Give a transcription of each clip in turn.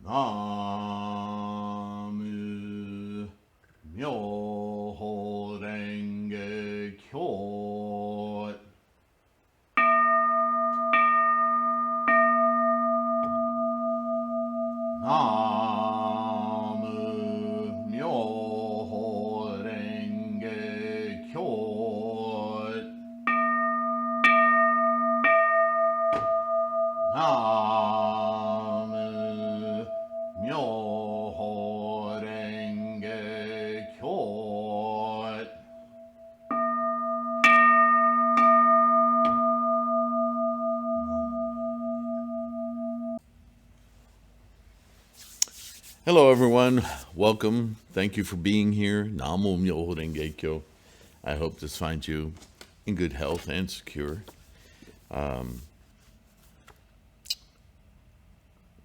Namu Myoho Renge Kyo. Namu Myoho Renge Kyo. Namu Myoho Renge Kyo. Hello, everyone. Welcome. Thank you for being here. Namo Myoho Renge Kyo. I hope this finds you in good health and secure.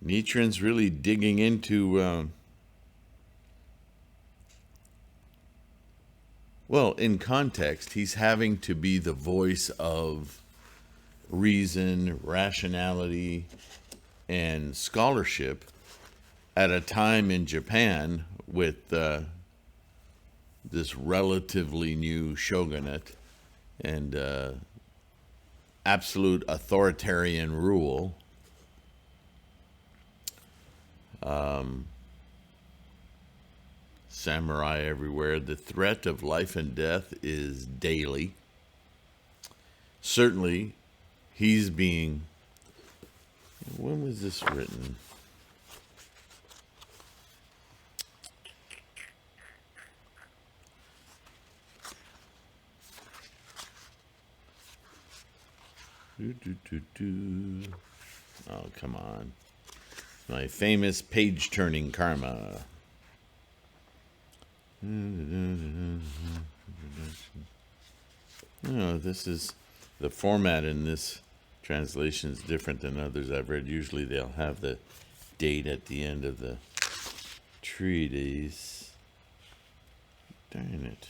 Nichiren's really digging into, well, in context, he's having to be the voice of reason, rationality, and scholarship at a time in Japan with this relatively new shogunate and absolute authoritarian rule. Samurai everywhere. The threat of life and death is daily. Certainly, he's being... When was this written? Oh, come on. My famous page-turning karma. No, this is... The format in this translation is different than others I've read. Usually they'll have the date at the end of the treatise. Darn it.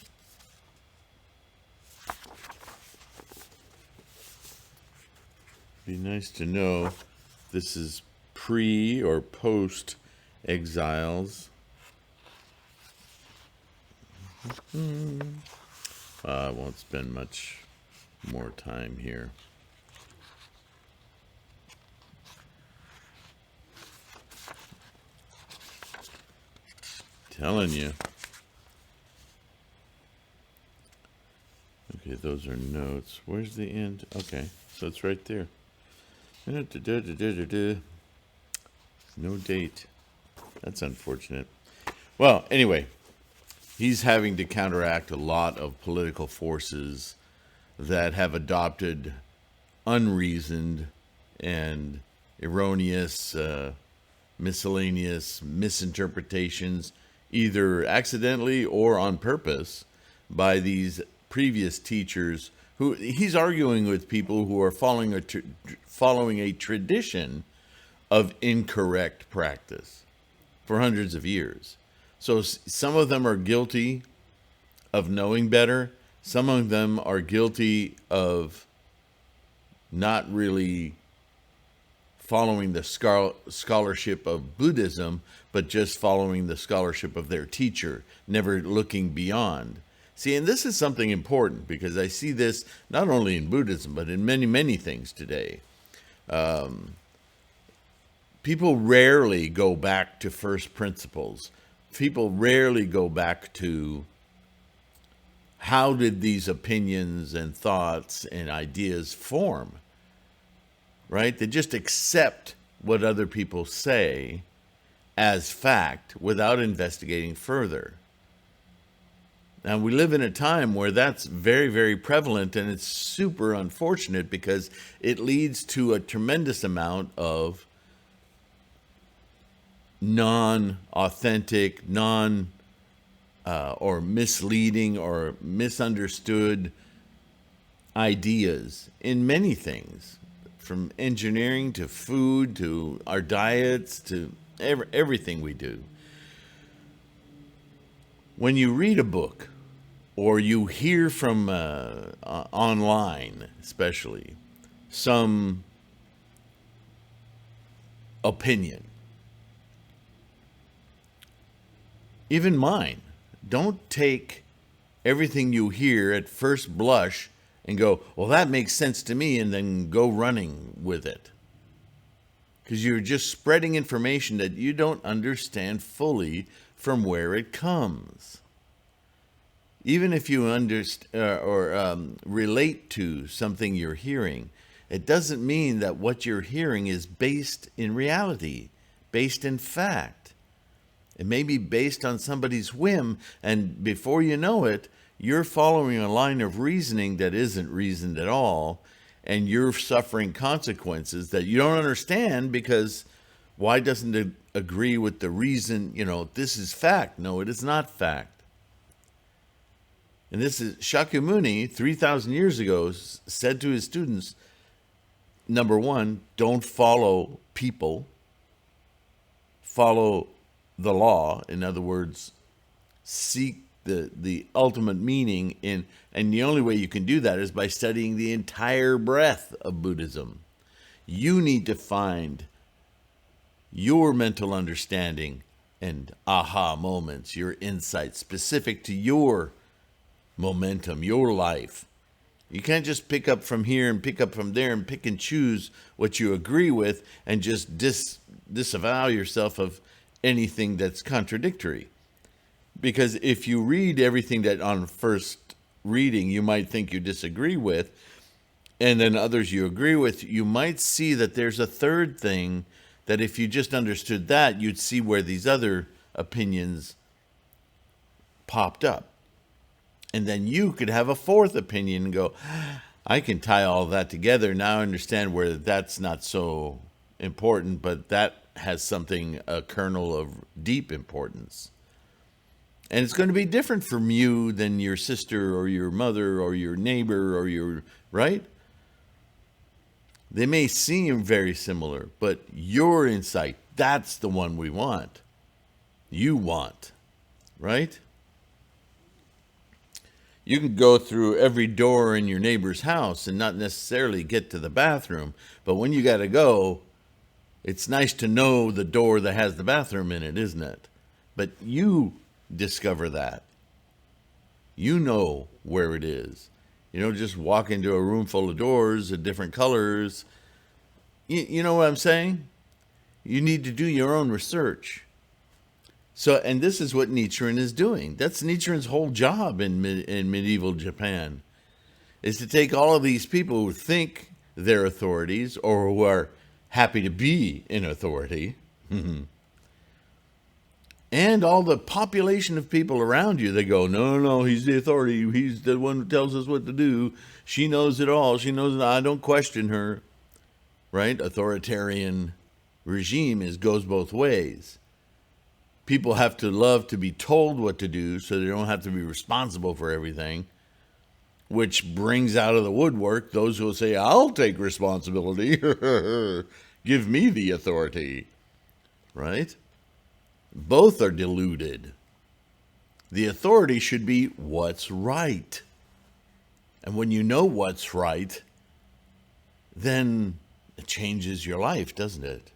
Be nice to know if this is pre or post exiles. I won't spend much more time here. Telling you. Okay, those are notes. Where's the end? Okay, so it's right there. No date. That's unfortunate. Well, anyway, he's having to counteract a lot of political forces that have adopted unreasoned and erroneous, miscellaneous misinterpretations, either accidentally or on purpose, by these previous teachers who he's arguing with people who are following a tradition of incorrect practice for hundreds of years. So some of them are guilty of knowing better. Some of them are guilty of not really following the scholarship of Buddhism, but just following the scholarship of their teacher, never looking beyond. See, and this is something important because I see this not only in Buddhism, but in many, many things today. People rarely go back to first principles. People rarely go back to how did these opinions and thoughts and ideas form, right? They just accept what other people say as fact without investigating further. Now, we live in a time where that's very, very prevalent, and it's super unfortunate because it leads to a tremendous amount of non-authentic, or misleading or misunderstood ideas in many things, from engineering to food to our diets to everything we do. When you read a book or you hear from online, especially, some opinion, even mine. Don't take everything you hear at first blush and go, well, that makes sense to me, and then go running with it. Because you're just spreading information that you don't understand fully from where it comes. Even if you relate to something you're hearing, it doesn't mean that what you're hearing is based in reality, based in fact. It may be based on somebody's whim, and before you know it, you're following a line of reasoning that isn't reasoned at all, and you're suffering consequences that you don't understand because why doesn't it agree with the reason, this is fact. No, it is not fact. And this is Shakyamuni, 3,000 years ago, said to his students, number one, don't follow people, follow the law. In other words, seek the ultimate meaning in, and the only way you can do that is by studying the entire breadth of Buddhism. You need to find your mental understanding and aha moments, your insights specific to your momentum, your life. You can't just pick up from here and pick up from there and pick and choose what you agree with and just disavow yourself of anything that's contradictory. Because if you read everything that on first reading you might think you disagree with, and then others you agree with, you might see that there's a third thing that if you just understood that, you'd see where these other opinions popped up. And then you could have a fourth opinion and go, I can tie all that together. Now I understand where that's not so important, but that has something, a kernel of deep importance. And it's going to be different from you than your sister or your mother or your neighbor or your, right? They may seem very similar, but your insight, that's the one we want. You want, right? You can go through every door in your neighbor's house and not necessarily get to the bathroom, but when you got to go, it's nice to know the door that has the bathroom in it, isn't it? But you discover that. You know where it is. You don't just walk into a room full of doors of different colors. You know what I'm saying? You need to do your own research. So, and this is what Nichiren is doing. That's Nichiren's whole job in medieval Japan, is to take all of these people who think they're authorities or who are happy to be in authority, and all the population of people around you. They go, no, he's the authority. He's the one who tells us what to do. She knows it all. She knows it. I don't question her. Right? Authoritarian regime goes both ways. People have to love to be told what to do so they don't have to be responsible for everything, which brings out of the woodwork those who will say, I'll take responsibility. Give me the authority. Right? Both are deluded. The authority should be what's right. And when you know what's right, then it changes your life, doesn't it?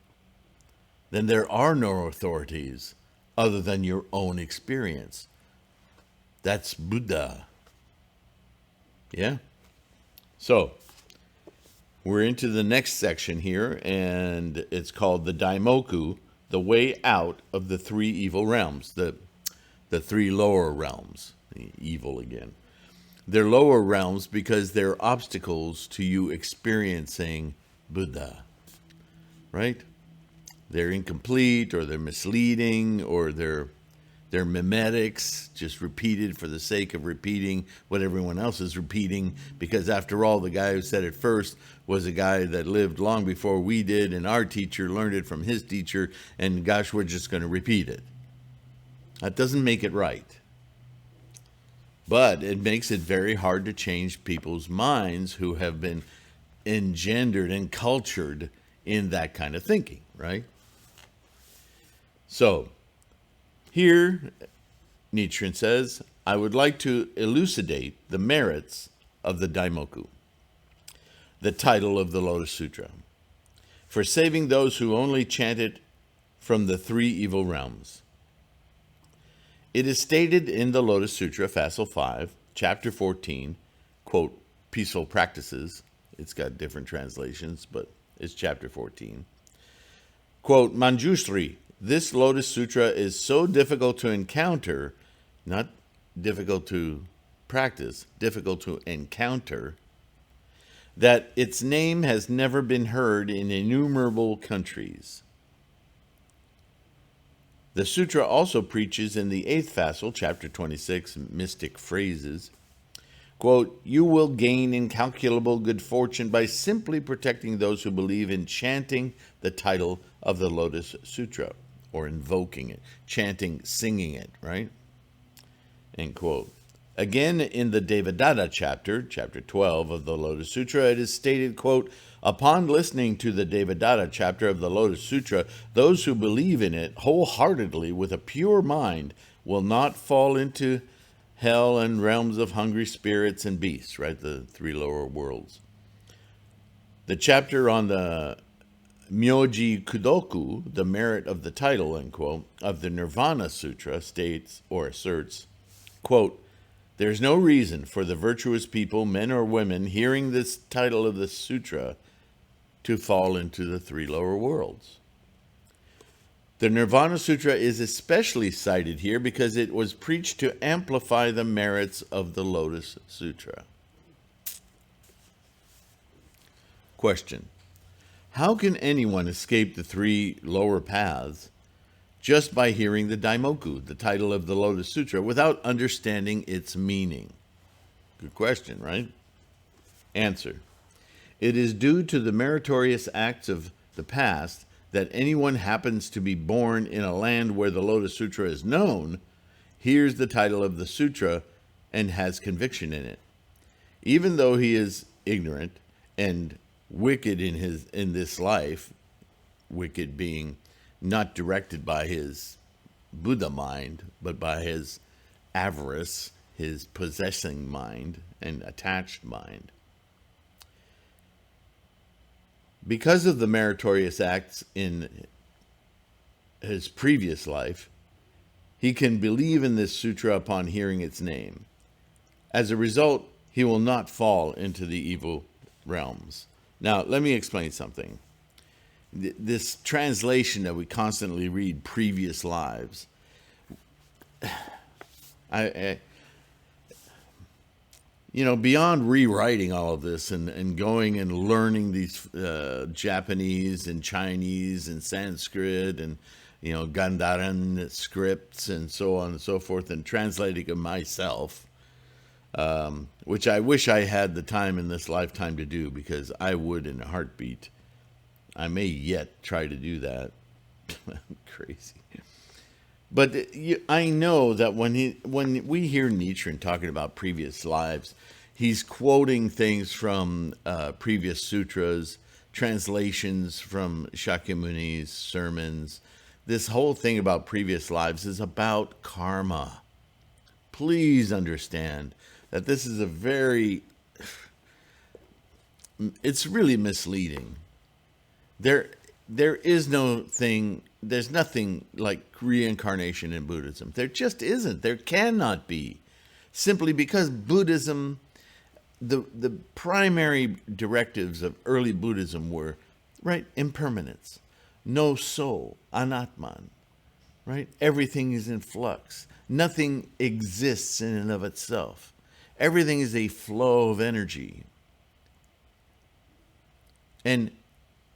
Then there are no authorities other than your own experience. That's Buddha. Yeah? So, we're into the next section here, and it's called the Daimoku, the way out of the three evil realms, the three lower realms, evil again. They're lower realms because they're obstacles to you experiencing Buddha, right? They're incomplete, or they're misleading, or they're mimetics, just repeated for the sake of repeating what everyone else is repeating, because after all, the guy who said it first was a guy that lived long before we did, and our teacher learned it from his teacher, and gosh, we're just going to repeat it. That doesn't make it right. But it makes it very hard to change people's minds who have been engendered and cultured in that kind of thinking, right? So, here, Nichiren says, I would like to elucidate the merits of the Daimoku, the title of the Lotus Sutra, for saving those who only chant it from the three evil realms. It is stated in the Lotus Sutra, Facile 5, Chapter 14, quote, Peaceful Practices. It's got different translations, but it's Chapter 14. Quote, Manjushri, this Lotus Sutra is so difficult to encounter, not difficult to practice, difficult to encounter, that its name has never been heard in innumerable countries. The sutra also preaches in the 8th facile, chapter 26, mystic phrases, quote, you will gain incalculable good fortune by simply protecting those who believe in chanting the title of the Lotus Sutra, or invoking it, chanting, singing it, right? End quote. Again, in the Devadatta chapter 12 of the Lotus Sutra, it is stated, quote, upon listening to the Devadatta chapter of the Lotus Sutra, those who believe in it wholeheartedly with a pure mind will not fall into hell and realms of hungry spirits and beasts, right? The 3 lower worlds. The chapter on the Myoji Kudoku, the merit of the title, end quote, of the Nirvana Sutra states or asserts, quote, there's no reason for the virtuous people, men or women, hearing this title of the sutra to fall into the 3 lower worlds. The Nirvana Sutra is especially cited here because it was preached to amplify the merits of the Lotus Sutra. Question. How can anyone escape the 3 lower paths just by hearing the Daimoku, the title of the Lotus Sutra, without understanding its meaning? Good question, right? Answer. It is due to the meritorious acts of the past that anyone happens to be born in a land where the Lotus Sutra is known, hears the title of the sutra, and has conviction in it. Even though he is ignorant and wicked in this life, wicked being not directed by his Buddha mind, but by his avarice, his possessing mind, and attached mind. Because of the meritorious acts in his previous life, he can believe in this sutra upon hearing its name. As a result, he will not fall into the evil realms. Now, let me explain something. This translation that we constantly read, previous lives, beyond rewriting all of this and going and learning these Japanese and Chinese and Sanskrit and, Gandharan scripts and so on and so forth, and translating them myself, which I wish I had the time in this lifetime to do, because I would in a heartbeat. I may yet try to do that. Crazy. But I know that when we hear Nichiren talking about previous lives, he's quoting things from previous sutras, translations from Shakyamuni's sermons. This whole thing about previous lives is about karma. Please understand that this is it's really misleading. There's nothing like reincarnation in Buddhism. There just isn't. There cannot be. Simply because Buddhism, the primary directives of early Buddhism were, right, impermanence, no soul, anatman, right? Everything is in flux. Nothing exists in and of itself. Everything is a flow of energy. And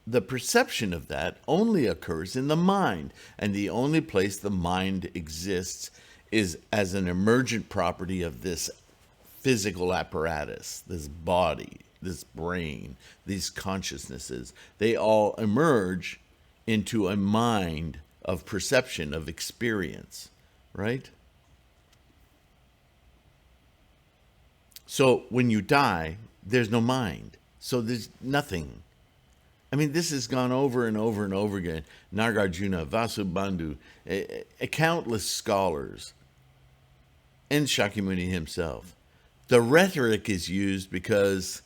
the perception of that only occurs in the mind, and the only place the mind exists is as an emergent property of this physical apparatus, this body, this brain, these consciousnesses. They all emerge into a mind of perception, of experience, right? So when you die, there's no mind. So there's nothing. I mean, this has gone over and over and over again. Nagarjuna, Vasubandhu, countless scholars, and Shakyamuni himself. The rhetoric is used because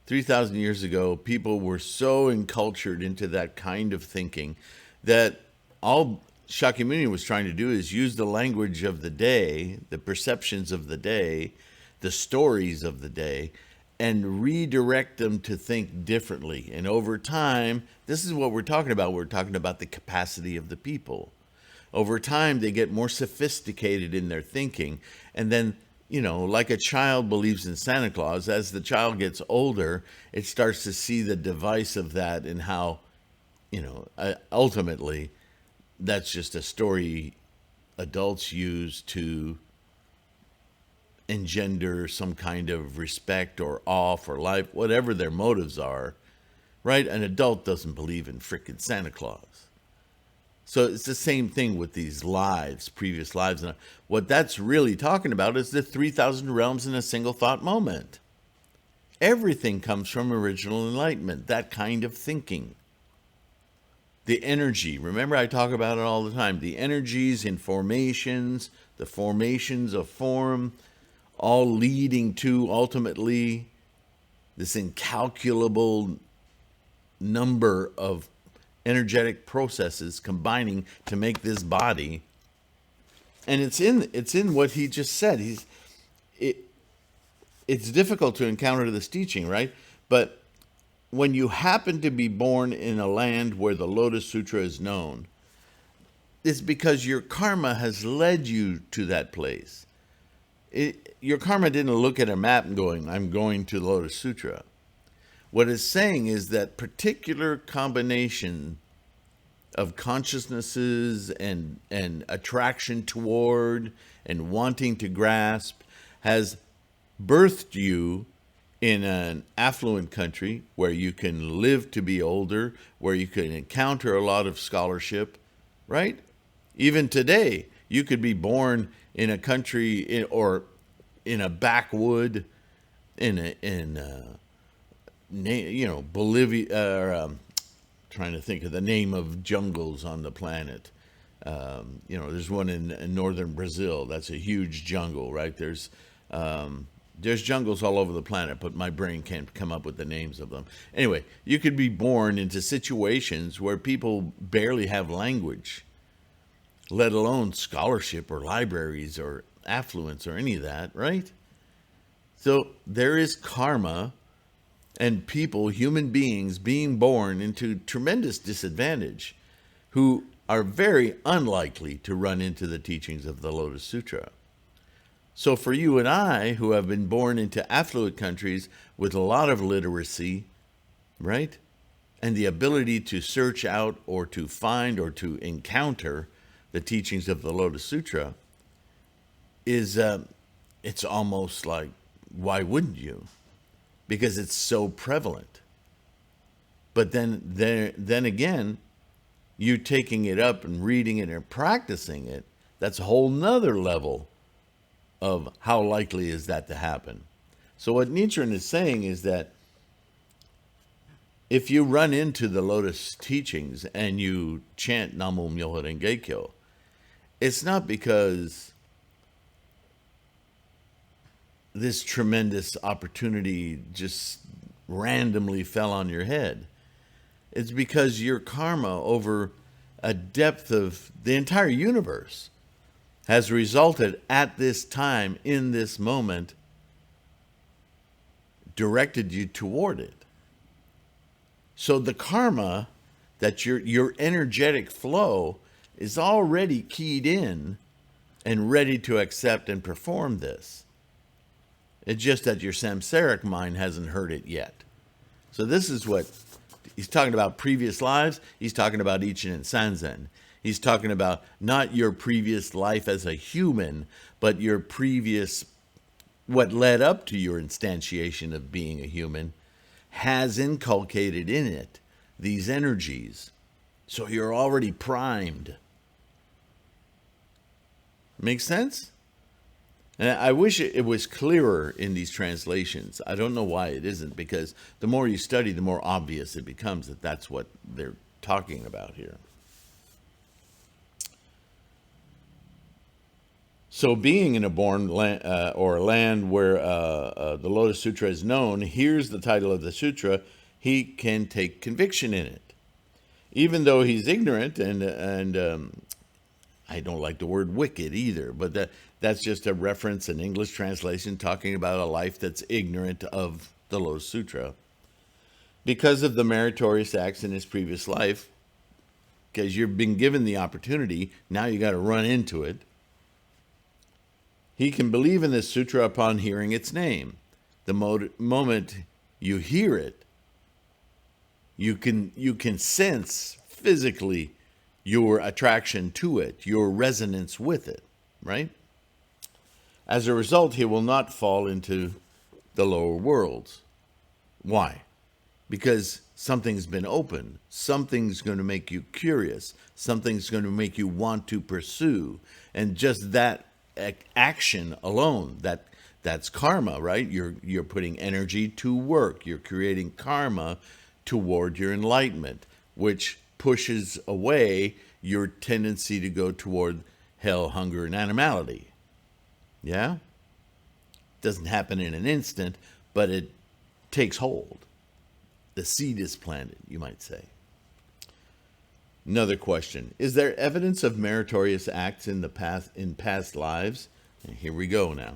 3,000 years ago, people were so encultured into that kind of thinking that all Shakyamuni was trying to do is use the language of the day, the perceptions of the day, the stories of the day, and redirect them to think differently. And over time, this is what we're talking about. We're talking about the capacity of the people. Over time, they get more sophisticated in their thinking. And then, like a child believes in Santa Claus, as the child gets older, it starts to see the device of that and how, ultimately, that's just a story adults use to engender some kind of respect or awe for life, whatever their motives are, right? An adult doesn't believe in frickin' Santa Claus. So it's the same thing with these lives, previous lives. And what that's really talking about is the 3,000 realms in a single thought moment. Everything comes from original enlightenment, that kind of thinking. The energy, remember I talk about it all the time, the energies in formations, the formations of form, all leading to ultimately this incalculable number of energetic processes combining to make this body. And it's in what he just said. It's difficult to encounter this teaching, right? But when you happen to be born in a land where the Lotus Sutra is known, it's because your karma has led you to that place. Your karma didn't look at a map and going, I'm going to the Lotus Sutra. What it's saying is that particular combination of consciousnesses and attraction toward and wanting to grasp has birthed you in an affluent country where you can live to be older, where you can encounter a lot of scholarship, right? Even today, you could be born in a country or in a backwood, Bolivia, trying to think of the name of jungles on the planet. There's one in northern Brazil. That's a huge jungle, right? There's jungles all over the planet, but my brain can't come up with the names of them. Anyway, you could be born into situations where people barely have language, let alone scholarship or libraries or affluence or any of that, right? So there is karma and people, human beings, being born into tremendous disadvantage who are very unlikely to run into the teachings of the Lotus Sutra. So for you and I, who have been born into affluent countries with a lot of literacy, right, and the ability to search out or to find or to encounter the teachings of the Lotus Sutra, it's almost like, why wouldn't you? Because it's so prevalent. But then again, you taking it up and reading it and practicing it, that's a whole nother level of how likely is that to happen. So what Nichiren is saying is that if you run into the Lotus teachings and you chant Namo Myoho Renge Kyo, it's not because this tremendous opportunity just randomly fell on your head. It's because your karma over a depth of the entire universe has resulted at this time, in this moment, directed you toward it. So the karma that your energetic flow is already keyed in and ready to accept and perform this. It's just that your samsaric mind hasn't heard it yet. So this is what he's talking about: previous lives. He's talking about Ichen and Sanzen. He's talking about not your previous life as a human, but your previous, what led up to your instantiation of being a human, has inculcated in it these energies. So you're already primed. Make sense? And I wish it was clearer in these translations. I don't know why it isn't, because the more you study, the more obvious it becomes that that's what they're talking about here. So being in a born land, or a land where the Lotus Sutra is known, here's the title of the sutra, he can take conviction in it. Even though he's ignorant and I don't like the word wicked either, but that's just a reference, an English translation talking about a life that's ignorant of the Lotus Sutra. Because of the meritorious acts in his previous life, because you've been given the opportunity, now you got to run into it. He can believe in this sutra upon hearing its name. The moment you hear it, you can sense physically your attraction to it, your resonance with it, right? As a result, he will not fall into the lower worlds. Why? Because something's been opened. Something's going to make you curious. Something's going to make you want to pursue. And just that action alone, that's karma, right? You're putting energy to work. You're creating karma toward your enlightenment, which pushes away your tendency to go toward hell, hunger, and animality. Yeah? Doesn't happen in an instant, but it takes hold. The seed is planted, you might say. Another question. Is there evidence of meritorious acts in past lives? And here we go now.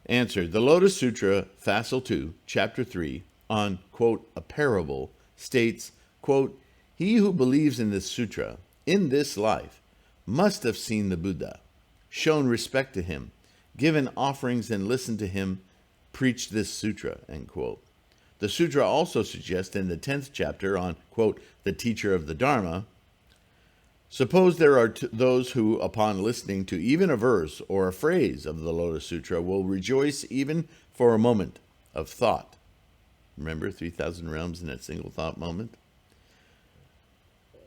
Answer. The Lotus Sutra, Facile 2, Chapter 3, on, quote, a parable, states, quote, he who believes in this sutra, in this life, must have seen the Buddha, shown respect to him, given offerings and listened to him preach this sutra, end quote. The sutra also suggests in the 10th chapter on, quote, the teacher of the Dharma, suppose there are those who, upon listening to even a verse or a phrase of the Lotus Sutra, will rejoice even for a moment of thought. Remember 3,000 realms in that single thought moment?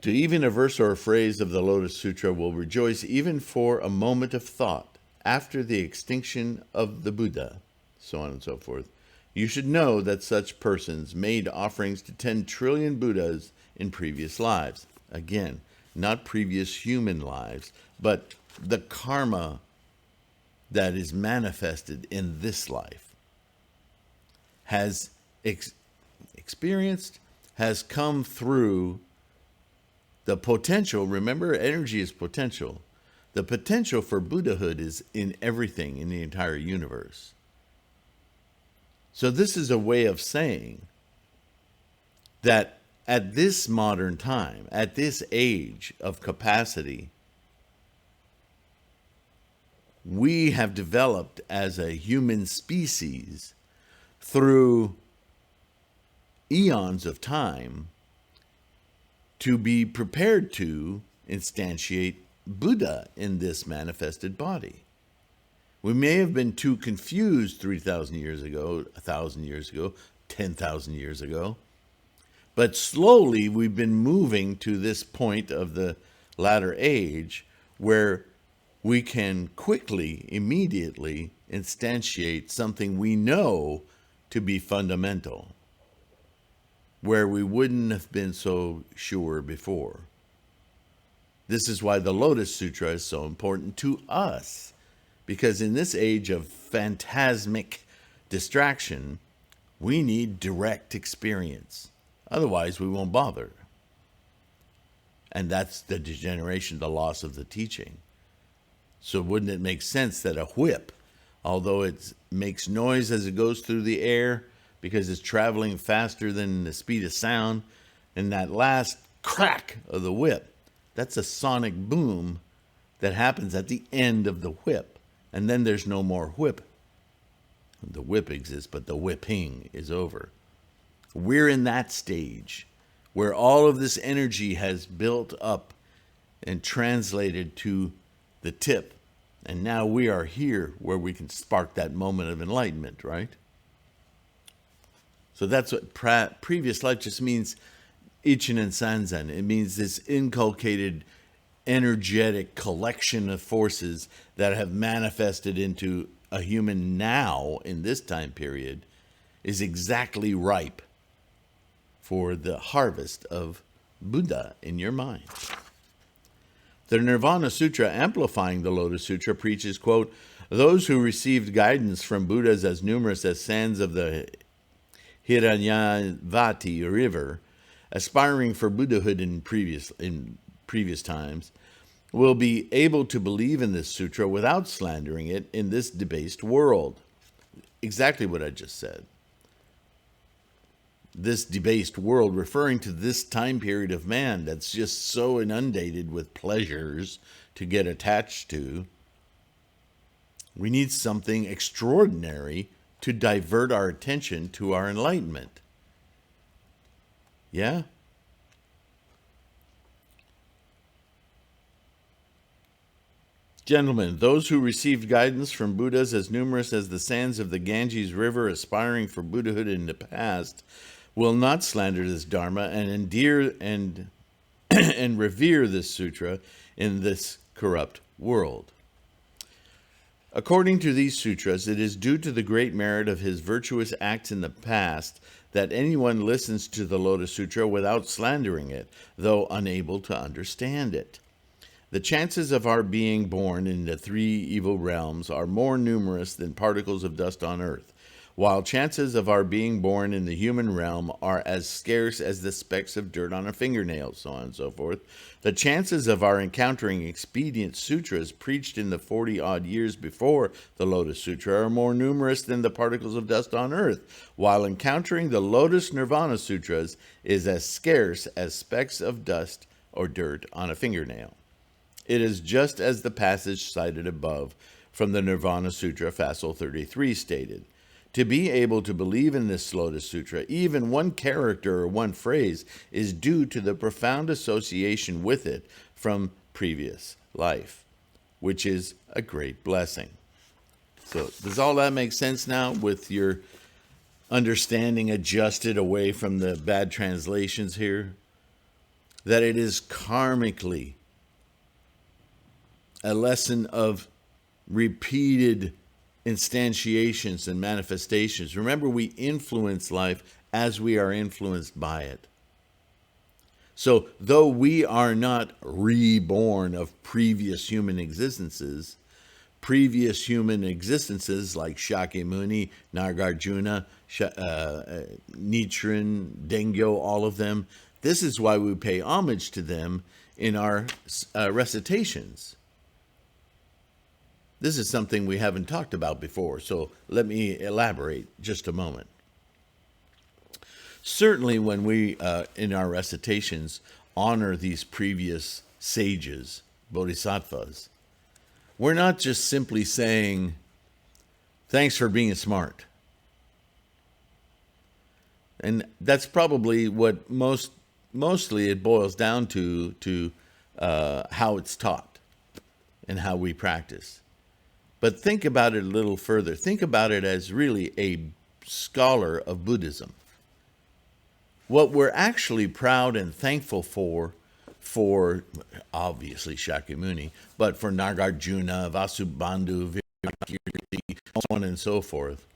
To even a verse or a phrase of the Lotus Sutra will rejoice even for a moment of thought after the extinction of the Buddha, so on and so forth. You should know that such persons made offerings to 10 trillion Buddhas in previous lives. Again, not previous human lives, but the karma that is manifested in this life has experienced, has come through the potential. Remember, energy is potential. The potential for Buddhahood is in everything in the entire universe. So this is a way of saying that at this modern time, at this age of capacity, we have developed as a human species through eons of time to be prepared to instantiate Buddha in this manifested body. We may have been too confused 3,000 years ago, 1,000 years ago, 10,000 years ago, but slowly we've been moving to this point of the latter age where we can quickly, immediately instantiate something we know to be fundamental, where we wouldn't have been so sure before. This is why the Lotus Sutra is so important to us, because in this age of phantasmic distraction, we need direct experience. Otherwise, we won't bother. And that's the degeneration, the loss of the teaching. So wouldn't it make sense that a whip, although it makes noise as it goes through the air, because it's traveling faster than the speed of sound, and that last crack of the whip, that's a sonic boom that happens at the end of the whip. And then there's no more whip. The whip exists, but the whipping is over. We're in that stage where all of this energy has built up and translated to the tip. And now we are here where we can spark that moment of enlightenment, right? So that's what previous life just means. Ichinen Sanzen. It means this inculcated, energetic collection of forces that have manifested into a human now in this time period is exactly ripe for the harvest of Buddha in your mind. The Nirvana Sutra, amplifying the Lotus Sutra, preaches, quote, those who received guidance from Buddhas as numerous as sands of the Hiranyavati river, aspiring for Buddhahood in previous times, will be able to believe in this sutra without slandering it in this debased world. Exactly what I just said. This debased world, referring to this time period of man that's just so inundated with pleasures to get attached to. We need something extraordinary to divert our attention to our enlightenment. Yeah? Gentlemen, those who received guidance from Buddhas as numerous as the sands of the Ganges River aspiring for Buddhahood in the past will not slander this Dharma and endear and revere this sutra in this corrupt world. According to these sutras, it is due to the great merit of his virtuous acts in the past that anyone listens to the Lotus Sutra without slandering it, though unable to understand it. The chances of our being born in the three evil realms are more numerous than particles of dust on earth, while chances of our being born in the human realm are as scarce as the specks of dirt on a fingernail, so on and so forth. The chances of our encountering expedient sutras preached in the 40-odd years before the Lotus Sutra are more numerous than the particles of dust on earth, while encountering the Lotus Nirvana Sutras is as scarce as specks of dust or dirt on a fingernail. It is just as the passage cited above from the Nirvana Sutra, Facile 33, stated. To be able to believe in this Lotus Sutra, even one character or one phrase, is due to the profound association with it from previous life, which is a great blessing. So does all that make sense now with your understanding adjusted away from the bad translations here? That it is karmically a lesson of repeated instantiations and manifestations. Remember, we influence life as we are influenced by it. So, though we are not reborn of previous human existences like Shakyamuni, Nagarjuna, Nichiren, Dengyo, all of them, this is why we pay homage to them in our recitations. This is something we haven't talked about before, so let me elaborate just a moment. Certainly when we, in our recitations, honor these previous sages, bodhisattvas, we're not just simply saying, thanks for being smart. And that's probably what mostly it boils down to how it's taught and how we practice. But think about it a little further. Think about it as really a scholar of Buddhism. What we're actually proud and thankful for obviously Shakyamuni, but for Nagarjuna, Vasubandhu, Virakirti, so on and so forth,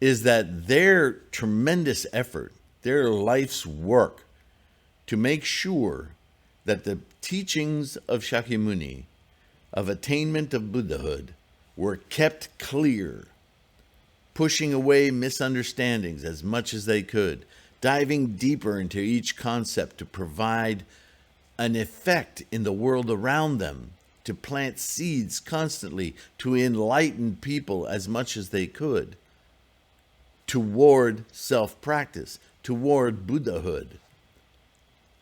is that their tremendous effort, their life's work to make sure that the teachings of Shakyamuni of attainment of Buddhahood were kept clear, pushing away misunderstandings as much as they could, diving deeper into each concept to provide an effect in the world around them, to plant seeds constantly, to enlighten people as much as they could, toward self-practice, toward Buddhahood.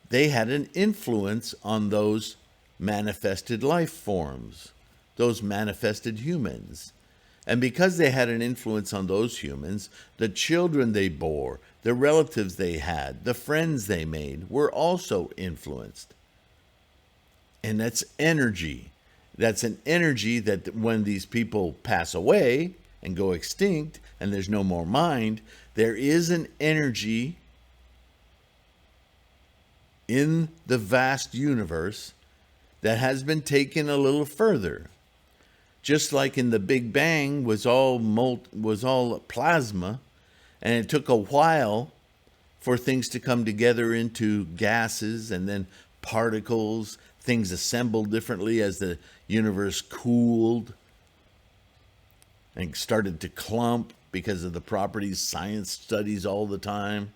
They had an influence on those manifested life forms, those manifested humans. And because they had an influence on those humans, the children they bore, the relatives they had, the friends they made were also influenced. And that's energy. That's an energy that when these people pass away and go extinct and there's no more mind, there is an energy in the vast universe that has been taken a little further. Just like in the Big Bang was all plasma, and it took a while for things to come together into gases and then particles, things assembled differently as the universe cooled and started to clump because of the properties science studies all the time.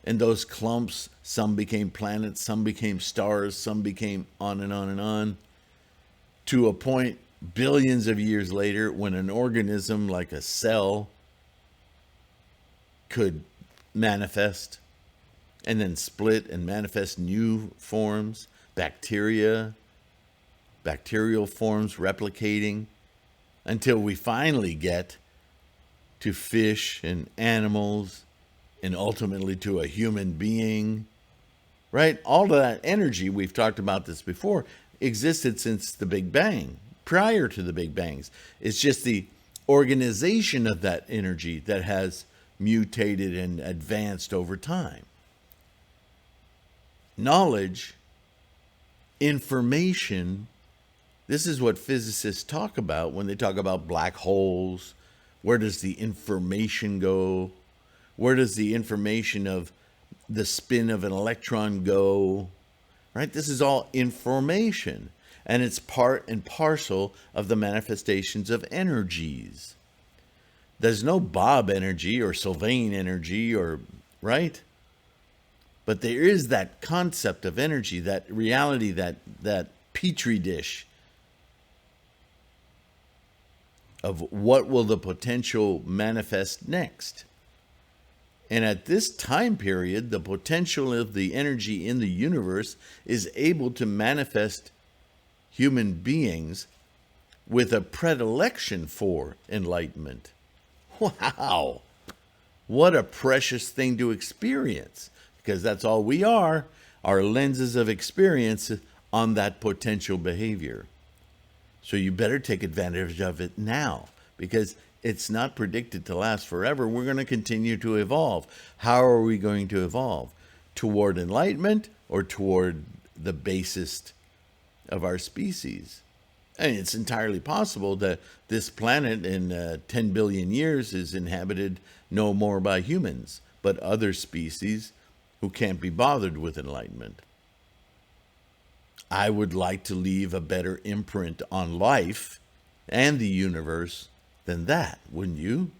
And those clumps some became planets, some became stars, some became on and on and on, to a point billions of years later when an organism like a cell could manifest and then split and manifest new forms, bacterial forms replicating, until we finally get to fish and animals and ultimately to a human being, right? All of that energy, we've talked about this before, existed since the Big Bang, prior to the Big Bangs. It's just the organization of that energy that has mutated and advanced over time. Knowledge, information, this is what physicists talk about when they talk about black holes. Where does the information go? Where does the information of the spin of an electron go? Right? This is all information, and it's part and parcel of the manifestations of energies. There's no Bob energy or Sylvain energy, or right? But there is that concept of energy, that reality, that petri dish of what will the potential manifest next. And at this time period, the potential of the energy in the universe is able to manifest human beings with a predilection for enlightenment. Wow! What a precious thing to experience, because that's all we are lenses of experience on that potential behavior. So you better take advantage of it now, because it's not predicted to last forever. We're going to continue to evolve. How are we going to evolve? Toward enlightenment or toward the basest of our species? And it's entirely possible that this planet in 10 billion years is inhabited no more by humans, but other species who can't be bothered with enlightenment. I would like to leave a better imprint on life and the universe than that, wouldn't you?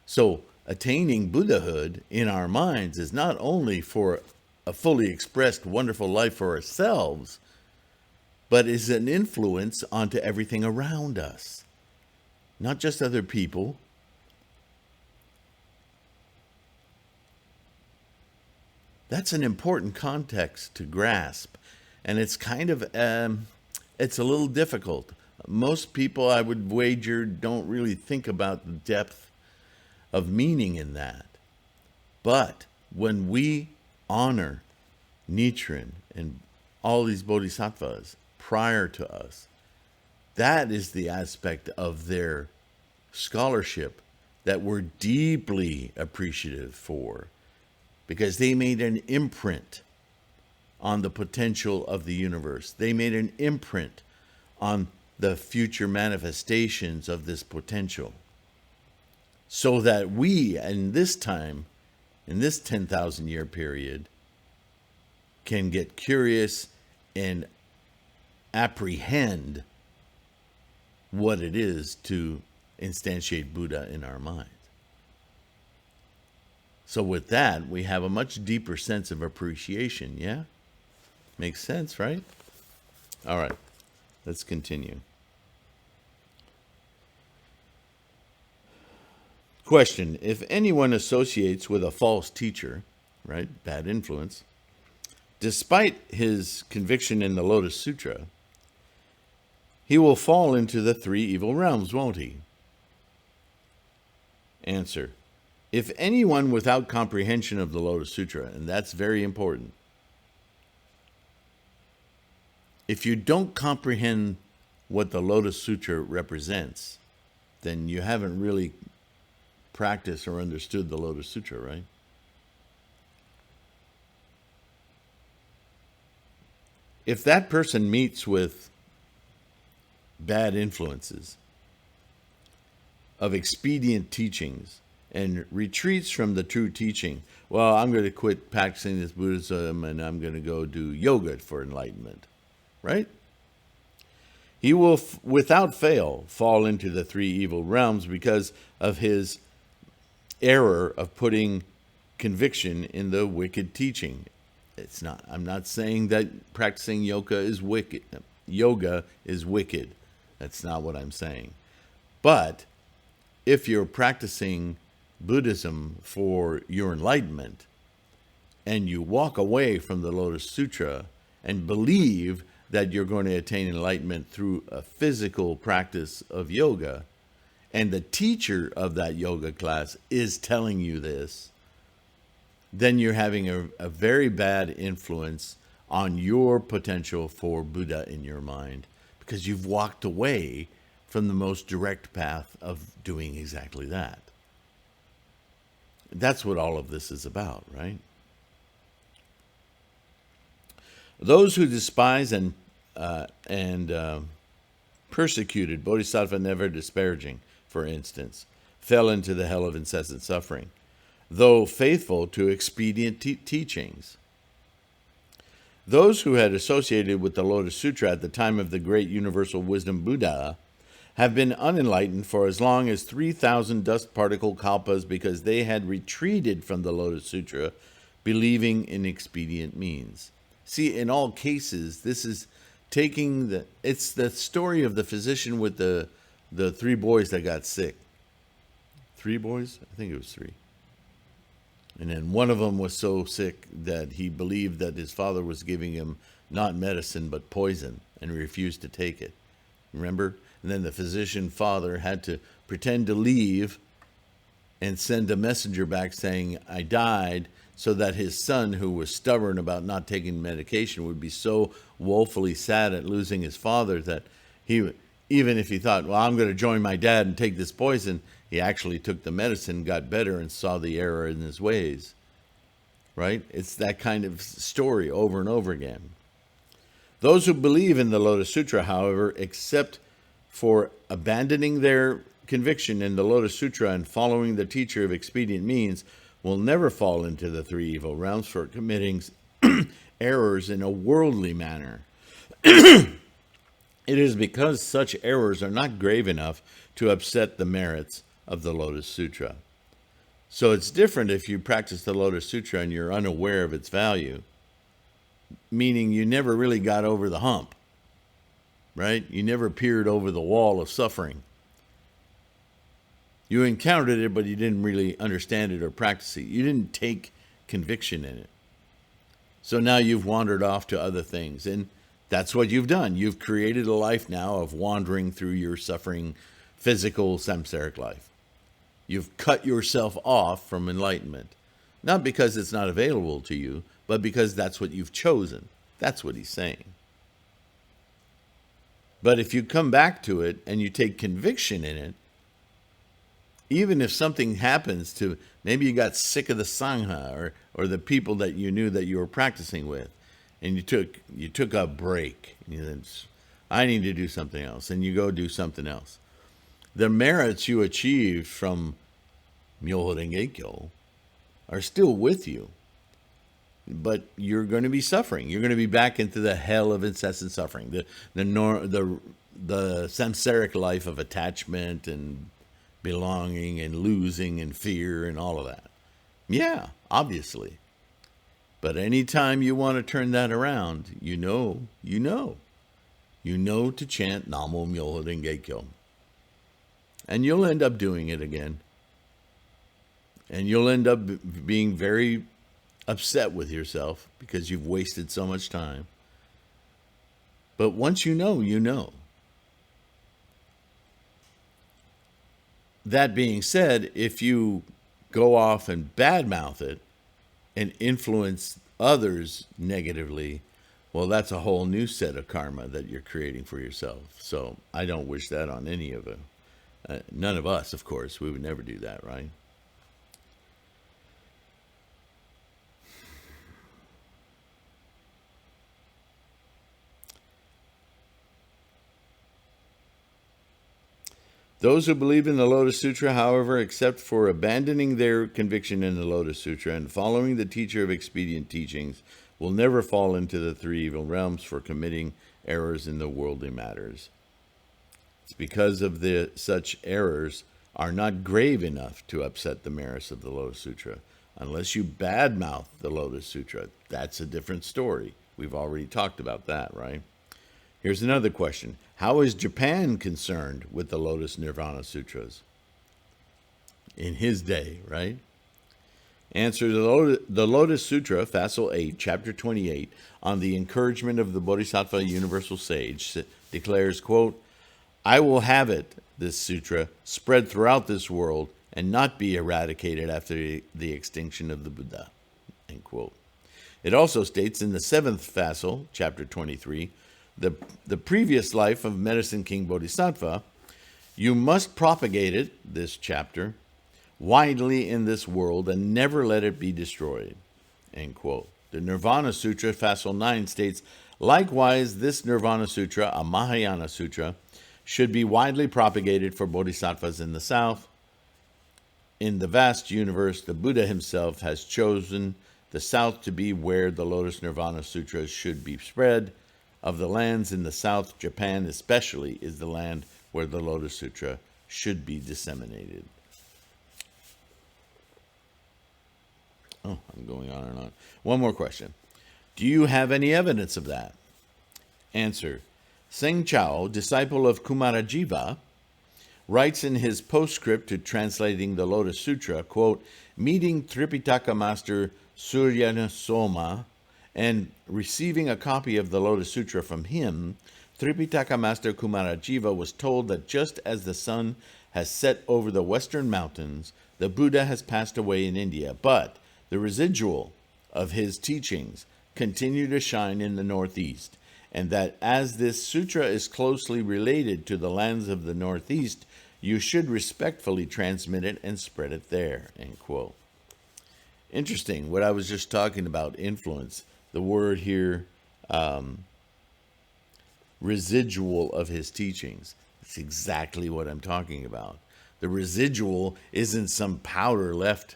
So attaining Buddhahood in our minds is not only for a fully expressed wonderful life for ourselves, but is an influence onto everything around us. Not just other people. That's an important context to grasp. And it's kind of, it's a little difficult. Most people, I would wager, don't really think about the depth of meaning in that. But when we honor Nichiren and all these bodhisattvas prior to us, that is the aspect of their scholarship that we're deeply appreciative for, because they made an imprint on the potential of the universe. They made an imprint on the future manifestations of this potential, so that we, in this time, in this 10,000 year period, can get curious and apprehend what it is to instantiate Buddha in our minds. So with that, we have a much deeper sense of appreciation, yeah? Makes sense, right? All right, let's continue. Question: if anyone associates with a false teacher, right, bad influence, despite his conviction in the Lotus Sutra, he will fall into the three evil realms, won't he? Answer: if anyone without comprehension of the Lotus Sutra, and that's very important, if you don't comprehend what the Lotus Sutra represents, then you haven't really practiced or understood the Lotus Sutra, right? If that person meets with bad influences of expedient teachings and retreats from the true teaching, well, I'm going to quit practicing this Buddhism and I'm going to go do yoga for enlightenment, right? He will, without fail, fall into the three evil realms because of his error of putting conviction in the wicked teaching. It's not. I'm not saying that practicing yoga is wicked. Yoga is wicked. That's not what I'm saying. But if you're practicing Buddhism for your enlightenment, and you walk away from the Lotus Sutra and believe that you're going to attain enlightenment through a physical practice of yoga, and the teacher of that yoga class is telling you this, then you're having a very bad influence on your potential for Buddha in your mind, because you've walked away from the most direct path of doing exactly that. That's what all of this is about, right? Those who despise and persecuted Bodhisattva never disparaging, for instance, fell into the hell of incessant suffering, though faithful to expedient teachings. Those who had associated with the Lotus Sutra at the time of the great universal wisdom Buddha have been unenlightened for as long as 3,000 dust particle kalpas, because they had retreated from the Lotus Sutra, believing in expedient means. See, in all cases, this is taking it's the story of the physician with the 3 boys that got sick. 3 boys? I think it was 3. And then one of them was so sick that he believed that his father was giving him not medicine but poison, and refused to take it. Remember? And then the physician father had to pretend to leave and send a messenger back saying, I died, so that his son, who was stubborn about not taking medication, would be so woefully sad at losing his father that he, even if he thought, well, I'm going to join my dad and take this poison, he actually took the medicine, got better, and saw the error in his ways. Right? It's that kind of story over and over again. Those who believe in the Lotus Sutra, however, except for abandoning their conviction in the Lotus Sutra and following the teacher of expedient means, will never fall into the 3 evil realms for committing errors in a worldly manner. It is because such errors are not grave enough to upset the merits of the Lotus Sutra. So it's different if you practice the Lotus Sutra and you're unaware of its value, meaning you never really got over the hump, right? You never peered over the wall of suffering. You encountered it, but you didn't really understand it or practice it. You didn't take conviction in it. So now you've wandered off to other things, and that's what you've done. You've created a life now of wandering through your suffering, physical, samsaric life. You've cut yourself off from enlightenment, not because it's not available to you, but because that's what you've chosen. That's what he's saying. But if you come back to it and you take conviction in it, even if something happens to, maybe you got sick of the Sangha or the people that you knew that you were practicing with, and you took a break, and you said, I need to do something else, and you go do something else. The merits you achieved from Myoho Renge Kyo are still with you, but you're going to be suffering. You're going to be back into the hell of incessant suffering, the samsaric life of attachment and belonging and losing and fear and all of that. Yeah, obviously. But anytime you want to turn that around, you know to chant Namo Myoho Renge Kyo. And you'll end up doing it again. And you'll end up being very upset with yourself because you've wasted so much time. But once you know, you know. That being said, if you go off and badmouth it and influence others negatively, well, that's a whole new set of karma that you're creating for yourself. So I don't wish that on any of it. None of us, of course. We would never do that, right? Those who believe in the Lotus Sutra, however, except for abandoning their conviction in the Lotus Sutra and following the teacher of expedient teachings, will never fall into the 3 evil realms for committing errors in the worldly matters. It's because of such errors are not grave enough to upset the merits of the Lotus Sutra. unless you badmouth the Lotus Sutra. That's a different story. We've already talked about that, right? Here's another question. How is Japan concerned with the Lotus Nirvana Sutras? In his day, right? Answer, the Lotus Sutra, Facile 8, Chapter 28, on the encouragement of the Bodhisattva Universal Sage, declares, quote, I will have it, this sutra, spread throughout this world and not be eradicated after the extinction of the Buddha, end quote. It also states in the 7th Facile, Chapter 23, the previous life of Medicine King Bodhisattva, you must propagate it, this chapter, widely in this world and never let it be destroyed, end quote. The Nirvana Sutra, Facile 9, states, likewise, this Nirvana Sutra, a Mahayana Sutra, should be widely propagated for bodhisattvas in the south. In the vast universe, the Buddha himself has chosen the south to be where the Lotus Nirvana Sutras should be spread. Of the lands in the south, Japan especially is the land where the Lotus Sutra should be disseminated. Oh, I'm going on and on. One more question. Do you have any evidence of that? Answer. Seng Chao, disciple of Kumarajiva, writes in his postscript to translating the Lotus Sutra, quote, meeting Tripitaka master Suryana Soma and receiving a copy of the Lotus Sutra from him, Tripitaka master Kumarajiva was told that just as the sun has set over the western mountains, the Buddha has passed away in India, but the residual of his teachings continue to shine in the northeast, and that as this sutra is closely related to the lands of the northeast, you should respectfully transmit it and spread it there, end quote. Interesting, what I was just talking about, influence, the word here, residual of his teachings. It's exactly what I'm talking about. The residual isn't some powder left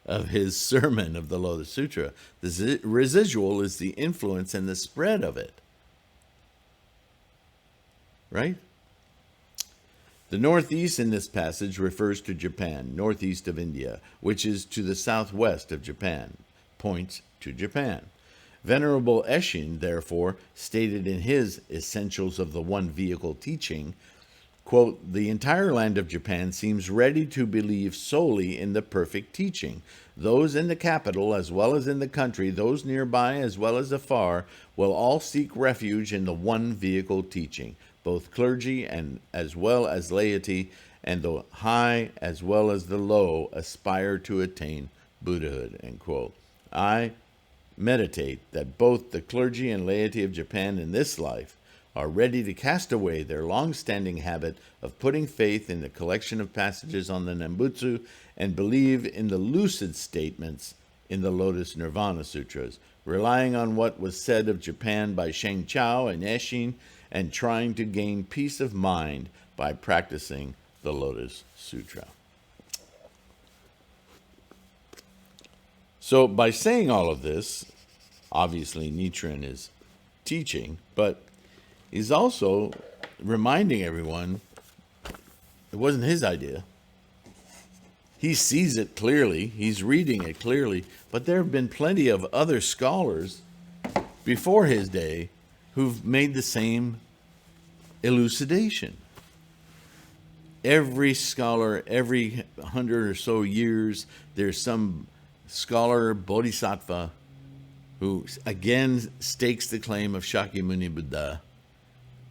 of his sermon of the Lotus Sutra. The residual is the influence and the spread of it. Right? The northeast in this passage refers to Japan, northeast of India, which is to the southwest of Japan, points to Japan. Venerable Eshin, therefore, stated in his Essentials of the One Vehicle teaching, quote, the entire land of Japan seems ready to believe solely in the perfect teaching. Those in the capital as well as in the country, those nearby as well as afar, will all seek refuge in the one vehicle teaching. Both clergy and as well as laity, and the high as well as the low, aspire to attain Buddhahood, end quote. I meditate that both the clergy and laity of Japan in this life are ready to cast away their long-standing habit of putting faith in the collection of passages on the Nembutsu and believe in the lucid statements in the Lotus Nirvana Sutras, relying on what was said of Japan by Sheng Chao and Eshin, and trying to gain peace of mind by practicing the Lotus Sutra. So by saying all of this, obviously Nichiren is teaching, but he's also reminding everyone it wasn't his idea. He sees it clearly, he's reading it clearly, but there have been plenty of other scholars before his day who've made the same elucidation. Every scholar, every 100 or so years, there's some scholar, bodhisattva, who again stakes the claim of Shakyamuni Buddha.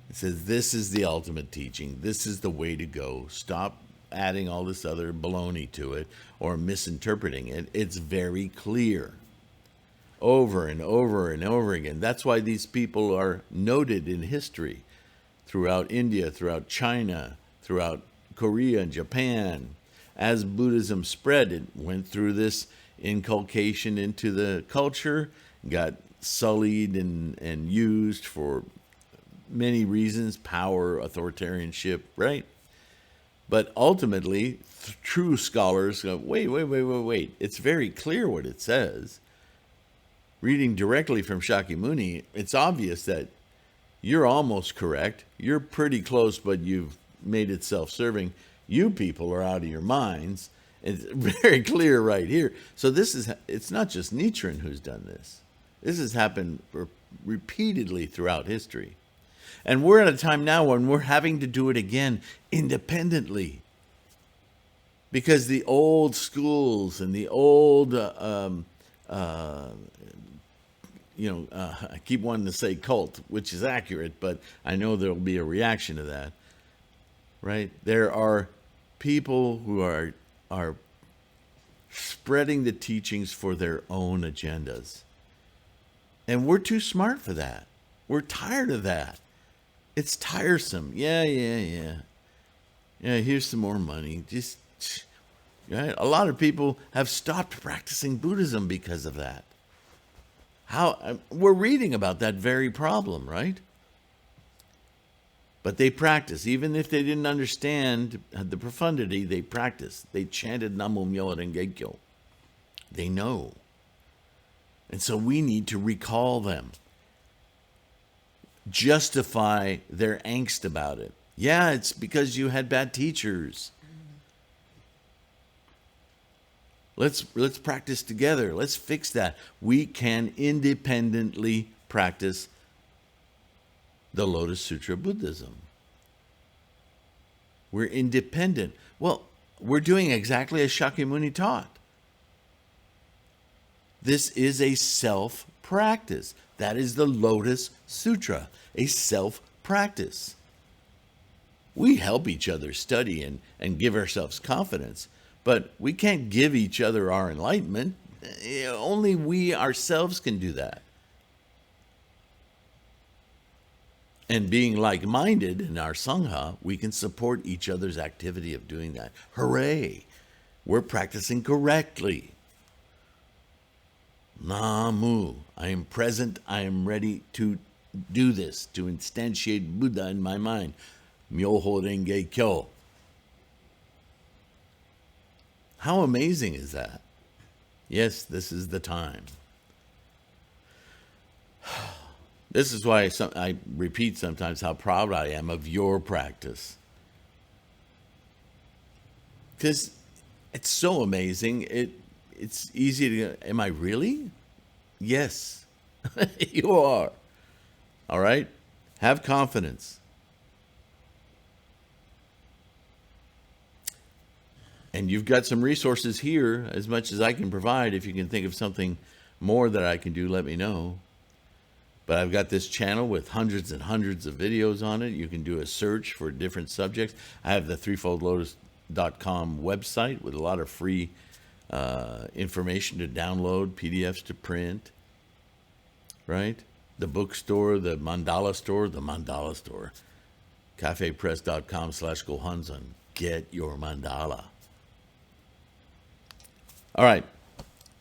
It says, this is the ultimate teaching. This is the way to go. Stop adding all this other baloney to it or misinterpreting it. It's very clear. Over and over and over again. That's why these people are noted in history throughout India, throughout China, throughout Korea and Japan. As Buddhism spread, it went through this inculcation into the culture, got sullied and used for many reasons, power, authoritarianship, right? But ultimately, true scholars go, wait. It's very clear what it says. Reading directly from Shakyamuni, it's obvious that you're almost correct. You're pretty close, but you've made it self-serving. You people are out of your minds. It's very clear right here. So it's not just Nichiren who's done this. This has happened repeatedly throughout history. And we're at a time now when we're having to do it again independently. Because the old schools and the old, I keep wanting to say cult, which is accurate, but I know there will be a reaction to that, right? There are people who are spreading the teachings for their own agendas. And we're too smart for that. We're tired of that. It's tiresome. Yeah, here's some more money. Right? A lot of people have stopped practicing Buddhism because of that. We're reading about that very problem, right? But they practice. Even if they didn't understand the profundity, they practiced. They chanted Namo Myoho Renge Kyo. They know. And so we need to recall them. Justify their angst about it. Yeah, it's because you had bad teachers. Let's practice together. Let's fix that. We can independently practice the Lotus Sutra Buddhism. We're independent. Well, we're doing exactly as Shakyamuni taught. This is a self-practice. That is the Lotus Sutra, a self-practice. We help each other study and give ourselves confidence, but we can't give each other our enlightenment. Only we ourselves can do that. And being like-minded in our Sangha, we can support each other's activity of doing that. Hooray! We're practicing correctly. Namu, I am present, I am ready to do this, to instantiate Buddha in my mind. Myoho Renge Kyo. How amazing is that? Yes, this is the time. This is why I repeat sometimes how proud I am of your practice. Because it's so amazing. It's easy to, am I really? Yes, you are. All right? Have confidence. And you've got some resources here, as much as I can provide. If you can think of something more that I can do, let me know. But I've got this channel with hundreds and hundreds of videos on it. You can do a search for different subjects. I have the threefoldlotus.com website with a lot of free information to download, PDFs to print, right? The bookstore, the mandala store, cafepress.com/Gohanzon. Get your mandala. All right.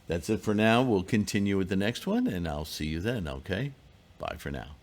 That's it for now. We'll continue with the next one, and I'll see you then, okay? Bye for now.